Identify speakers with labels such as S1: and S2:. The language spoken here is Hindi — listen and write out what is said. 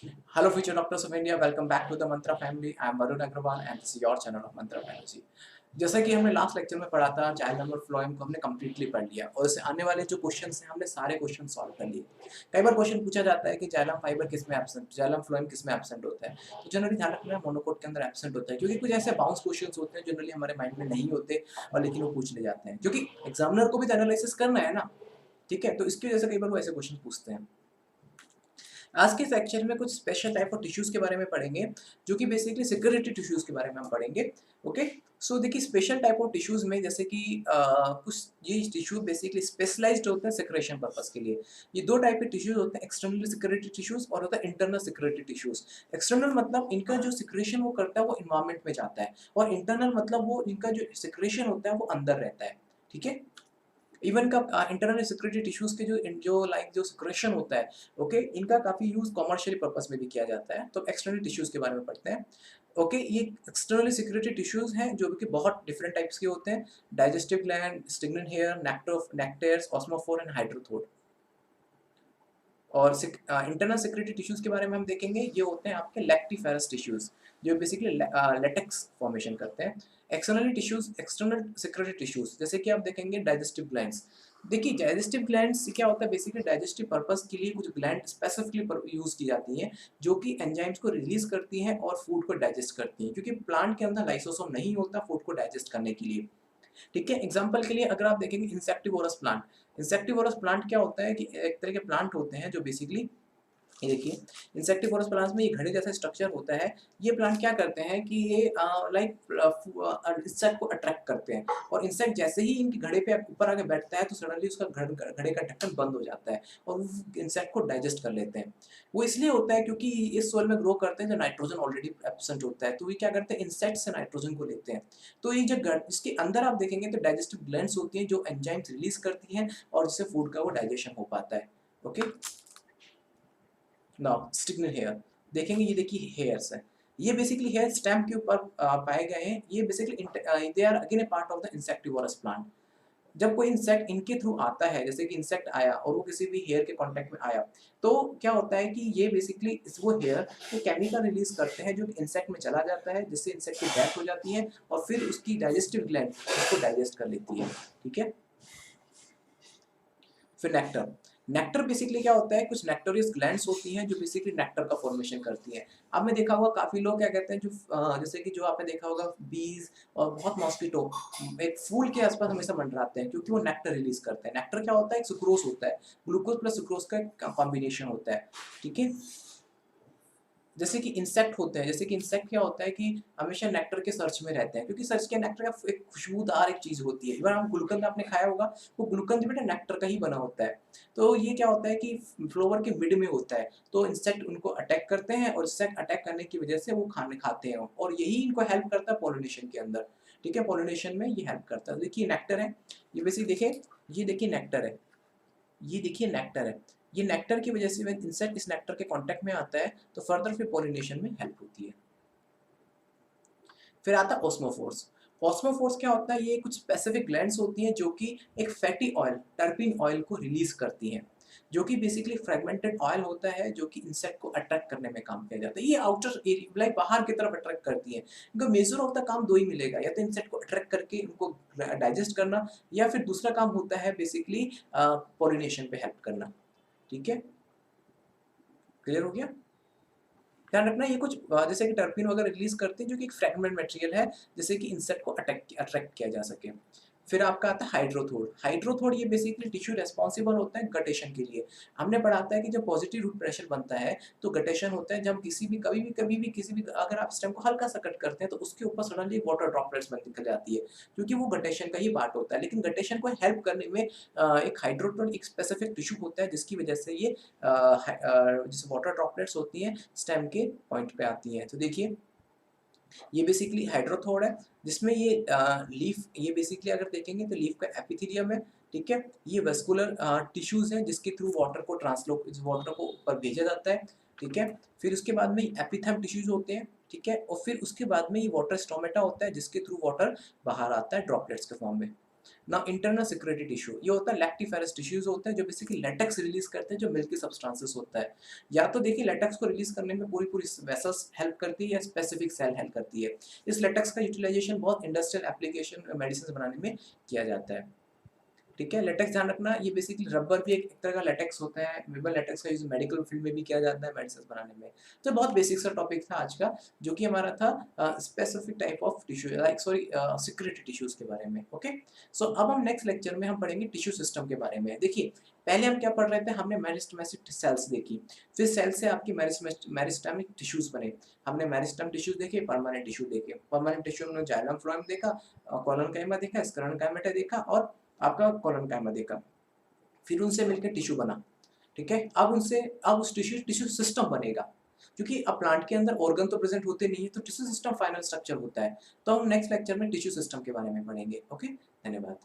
S1: Hello, future doctors of India. Welcome back to the Mantra family. I am Varun Agrawal and this is your channel of Mantra Biology. जैसा कि हमने लास्ट लेक्चर में पढ़ा था जाइलम और फ्लोएम को हमने कम्प्लीटली पढ़ लिया और इससे आने वाले जो क्वेश्चंस हैं हमने सारे क्वेश्चन सॉल्व कर लिए। कई बार क्वेश्चन पूछा जाता है कि जाइलम फाइबर किस में एब्सेंट, जाइलम फ्लोएम किस में एब्सेंट होता है। तो जनरली ध्यान रखना है मोनोकोट के अंदर एब्सेंट होता है क्योंकि कुछ ऐसे बाउंस क्वेश्चंस होते हैं जनरली हमारे माइंड में नहीं होते और लेकिन वो पूछ ले जाते हैं क्योंकि एग्जामिनर को भी तो एनालिसिस करना है ना। ठीक है, तो इसकी वजह से कई बार वो ऐसे क्वेश्चन पूछते हैं। आज के सेक्शन में कुछ स्पेशल टाइप ऑफ टिश्यूज के बारे में पढ़ेंगे जो कि बेसिकली सिक्योरिटी टिश्यूज के बारे में हम पढ़ेंगे। ओके, सो देखिए स्पेशल टाइप ऑफ टिश्यूज में जैसे कि कुछ ये टिश्यू बेसिकली स्पेशलाइज्ड होते हैं सिक्रेशन पर्पस के लिए। ये दो टाइप के टिश्यूज होते हैं, एक्सटर्नल सिक्योरिटी टिश्यूज और होता है इंटरनल सिक्योरिटी टिश्यूज। एक्सटर्नल मतलब इनका जो सिक्रेशन वो करता है वो इन्वायरमेंट में जाता है और इंटरनल मतलब वो इनका जो सिक्रेशन होता है वो अंदर रहता है। ठीक है, इवन का इंटरनल सिक्योरिटी टिश्यूज के जो लाइक जो सिक्रेशन होता है, ओके, इनका काफ़ी यूज़ कमर्शियल पर्पस में भी किया जाता है। तो एक्सटर्नल टिश्यूज के बारे में पढ़ते हैं। ओके, ये एक्सटर्नली सिक्योरिटी टिश्यूज हैं जो कि बहुत डिफरेंट टाइप्स के होते हैं। Digestive gland, stinging hair, nectaries, osmophore and हाइड्रोथोड। और इंटरनल सिक्योरिटी टिश्यूज के बारे में हम देखेंगे, ये होते हैं आपके लैक्टिफेरस टिश्यूज जो बेसिकली लेटेक्स फॉर्मेशन करते हैं। Externally tissues, external security tissues जैसे कि आप देखेंगे डाइजेस्टिव ग्लैंड्स। देखिए डाइजेस्टिव ग्लैंड्स क्या होता है, बेसिकली डाइजेस्टिव पर्पस के लिए कुछ ग्लैंड स्पेसिफिकली यूज की जाती हैं जो कि एंजाइम्स को रिलीज करती हैं और फूड को डाइजेस्ट करती हैं क्योंकि प्लांट के अंदर लाइसोसोम नहीं होता फूड को डाइजेस्ट करने के लिए। ठीक है, एग्जाम्पल के लिए अगर आप देखेंगे इंसेक्टिवोरस प्लांट। इंसेक्टिवोरस प्लांट क्या होता है कि एक तरह के प्लांट होते हैं जो बेसिकली, ये देखिए इंसेक्टिवोरस प्लांट्स में ये घड़े जैसा स्ट्रक्चर होता है। ये प्लांट क्या करते हैं कि ये लाइक इंसेक्ट को अट्रैक्ट करते हैं और इंसेक्ट जैसे ही इनके घड़े पे ऊपर आके बैठता है तो सडनली उसका घड़े का ढक्कन बंद हो जाता है और वो इंसेक्ट को डाइजेस्ट कर लेते हैं। वो इसलिए होता है क्योंकि इस सोइल में ग्रो करते हैं जो नाइट्रोजन ऑलरेडी एब्सेंट होता है, तो ये क्या करते हैं इंसेक्ट से नाइट्रोजन को लेते हैं। तो ये जो इसके अंदर आप देखेंगे तो डाइजेस्टिव ग्लैंड्स होती हैं जो एंजाइम्स रिलीज करती हैं और जिससे फूड का वो डाइजेशन हो पाता है। ओके, नाउ स्टिग्नल हेयर देखेंगे, ये देखिए हेयर्स है। ये बेसिकली हेयर स्टेम के ऊपर पाए गए हैं। ये basically they are again a part of the insectivorous plant. जब कोई इंसेक्ट इनके थ्रू आता है, जैसे कि इंसेक्ट आया और वो किसी भी हेयर के कांटेक्ट में आया, तो क्या होता है कि ये बेसिकली वो हेयर वो केमिकल रिलीज करते हैं जो कि इंसेक्ट में चला जाता है जिससे इंसेक्ट की डेथ हो जाती है और फिर उसकी डाइजेस्टिव ग्लैंड उसको डाइजेस्ट कर लेती है। ठीक है, फिर नेक्टर। नेक्टर बेसिकली क्या होता है, कुछ नेक्टोरियस ग्लैंड्स होती हैं जो बेसिकली नेक्टर का फॉर्मेशन करती हैं। आपने देखा होगा काफ़ी लोग क्या कहते हैं जो जैसे कि जो आपने देखा होगा बीज और बहुत मॉस्किटो एक फूल के आसपास हमेशा मंडराते हैं क्योंकि वो नेक्टर रिलीज करते हैं। नेक्टर क्या होता है, एक सुक्रोज होता है, ग्लूकोज प्लस सुक्रोज का कॉम्बिनेशन होता है। ठीक है, जैसे कि इंसेक्ट होते हैं, जैसे कि इंसेक्ट क्या होता है कि हमेशा नेक्टर के सर्च में रहते हैं क्योंकि सर्च के नेक्टर का एक खुशबूदार एक चीज़ होती है। इवन आप गुलकंद आपने खाया होगा, वो गुलकंद बेटा नेक्टर का ही बना होता है। तो ये क्या होता है कि फ्लावर के मिड में होता है, तो इंसेक्ट उनको अटैक करते हैं और इंसेक्ट अटैक करने की वजह से वो खाने खाते हैं और यही इनको हेल्प करता है पॉलिनेशन के अंदर। ठीक है, पॉलिनेशन में ये हेल्प करता है। देखिए नेक्टर है, ये बेसिक देखिए, ये देखिए नेक्टर है, ये देखिए नेक्टर है। ये नेक्टर की वजह से व्हेन इंसेक्ट इस नेक्टर के कांटेक्ट में आता है तो फर्दर फिर पॉलिनेशन में हेल्प होती है। फिर आता है ऑस्मोफोर्स। ऑस्मोफोर्स क्या होता है, ये कुछ स्पेसिफिक ग्लैंड्स होती हैं जो कि एक फैटी ऑयल, टर्पिन ऑयल को रिलीज करती हैं, जो कि बेसिकली फ्रेगमेंटेड ऑयल होता है जो कि इंसेक्ट को अट्रैक्ट करने में काम किया जाता है। ये आउटर एरिया लाइक बाहर की तरफ अट्रैक्ट करती है। इनका मेजर ऑफ द काम दो ही मिलेगा, या तो इंसेक्ट को अट्रैक्ट करके उनको डाइजेस्ट करना या फिर दूसरा काम होता है बेसिकली पॉलिनेशन पे हेल्प करना। ठीक है, क्लियर हो गया। ध्यान रखना ये कुछ जैसे कि टर्पिन वगैरह रिलीज करते हैं जो कि एक फ्रेगमेंट मटेरियल है जिससे कि इंसेक्ट को अट्रैक्ट किया जा सके। फिर आपका आता है हाइड्रोथोड। हाइड्रोथोड ये बेसिकली टिश्यू रेस्पॉन्सिबल होता है गटेशन के लिए। हमने पढ़ा था कि जब पॉजिटिव रूट प्रेशर बनता है तो गटेशन होता है, जब किसी भी कभी भी किसी भी अगर आप स्टेम को हल्का सा कट करते हैं तो उसके ऊपर सडनली वाटर ड्रॉपलेट्स बन निकल जाती है क्योंकि वो गटेशन का ही पार्ट होता है। लेकिन गटेशन को हेल्प करने में एक हाइड्रोथोड एक स्पेसिफिक टिश्यू होता है जिसकी वजह से ये जैसे वाटर ड्रॉपलेट्स होती हैं स्टेम के पॉइंट पे आती हैं। तो देखिए ये बेसिकली हाइड्रोथोड है जिसमें ये लीफ, ये बेसिकली अगर देखेंगे तो लीफ का एपिथेलियम है। ठीक है, ये वेस्कुलर टिश्यूज हैं जिसके थ्रू वाटर को ऊपर भेजा जाता है। ठीक है, फिर उसके बाद में एपिथेम टिश्यूज होते हैं। ठीक है, और फिर उसके बाद में ये वाटर स्टोमेटा होता है जिसके थ्रू वाटर बाहर आता है ड्रॉपलेट्स के फॉर्म में। ना इंटरनल सिक्रेटरी टिश्यू, ये होता है लैक्टिफेरस टिश्यूज होते हैं जो बेसिकली लेटेक्स रिलीज करते हैं, जो मिल्की सब्सटेंसेस होता है। या तो देखिए लेटेक्स को रिलीज करने में पूरी पूरी वेसल्स हेल्प करती है या स्पेसिफिक सेल हेल्प करती है। इस लेटेक्स का यूटिलाइजेशन बहुत इंडस्ट्रियल एप्लीकेशन मेडिसिन बनाने में किया जाता है। ठीक है, लेटेक्स ध्यान रखना, ये बेसिकली रबर भी एक तरह का लेटेक्स होता है। वेबर लेटेक्स का यूज़ मेडिकल फील्ड में भी किया जाता है मेडिसिन बनाने में। तो बहुत बेसिक सा टॉपिक था आज का, जो कि हमारा था specific type of tissue, like sorry secretory tissues के बारे में। ओके, सो अब हम नेक्स्ट लेक्चर में हम पढ़ेंगे टिश्यू सिस्टम के बारे में। देखिए, पहले हम क्या पढ़ रहे थे, हमने मेरिस्टेमेटिक सेल्स देखी, फिर सेल से आपकी मेरिस्टेमिक टिश्यूज़ बने। हमने मेरिस्टेम टिश्यूज़ देखे, परमानेंट टिश्यू देखे। परमानेंट टिश्यू में जाइलम फ्लोएम देखा, कोलोनकाइमा देखा, स्क्लेरोकाइमेटा देखा और आपका कोलोनकाइमा देखा। फिर उनसे मिलकर टिश्यू बना, ठीक है? अब उस टिश्यू सिस्टम बनेगा, क्योंकि अब प्लांट के अंदर ऑर्गन तो प्रेज़ेंट होते नहीं है, तो टिश्यू सिस्टम फाइनल स्ट्रक्चर होता है। तो हम नेक्स्ट लेक्चर में टिश्यू सिस्टम के बारे में पढ़ेंगे। ओके? धन्यवाद।